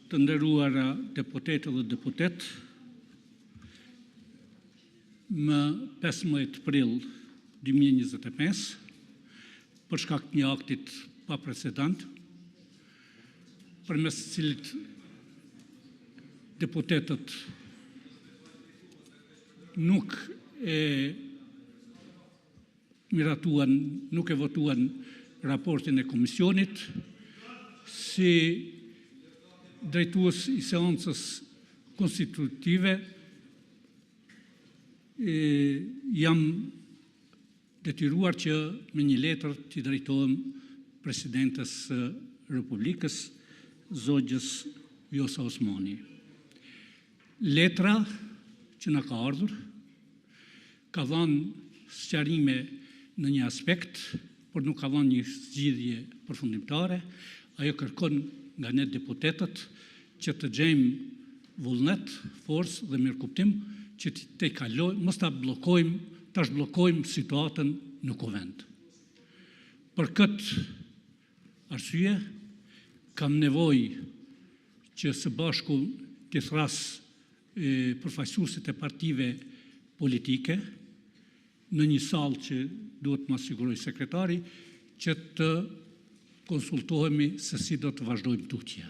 Të nderuara deputetë dhe deputet, më 15 prill 2025, për shkak të një aktit pa precedent, përmes të cilit deputetët nuk e miratuan, nuk e votuan raportin e komisionit, si drejtues i seancës konstitutive, jam detyruar që me një letër t'i drejtohem Presidentes së Republikës, zogjës Vjosa Osmani. Letra që na ka ardhur ka dhënë sqarime në një aspekt, por nuk ka dhënë një zgjidhje përfundimtare. Ajo kërkon nga ne deputetët që të gjejmë vullnet, forcë dhe mirëkuptim që të kalojmë, mos ta bllokojmë, ta zhbllokojmë situatën në kuvend. Për këtë arsye kam nevojë që së bashku të thras përfaqësuesit e partive politike në një sallë që duhet më siguroj sekretari, që të konsultohemi se si do të vazhdojmë tutje.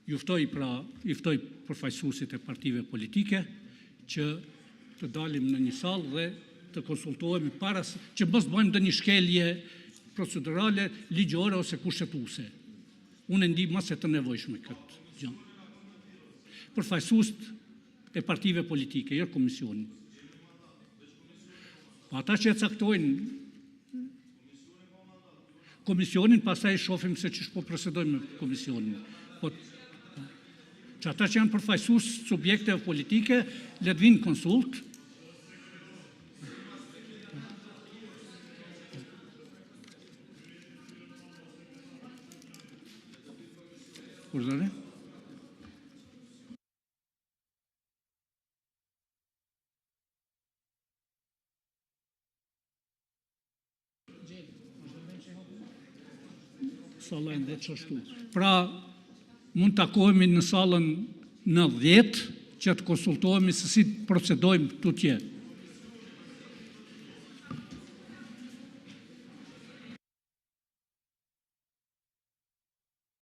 I ftoj përfaqësuesit e partive politike që të dalim në një sallë dhe të konsultohemi para që mos bëjmë ndonjë shkelje procedurale, ligjore ose kushtetuese. Unë ndij më se të nevojshme këtë gjë. Përfaqësuesit e partive politike, jo komisionin. Ata që e caktojnë komisionin, pastaj shohim se ç'ish po procedojmë me komisionin. Po që ata që janë përfaqësues subjekteve politike, le të vinë konsult. Urdhëre? Sallën dhe qështu. Pra, mund të takohemi në sallën 90, që të konsultohemi se si procedojmë tutje.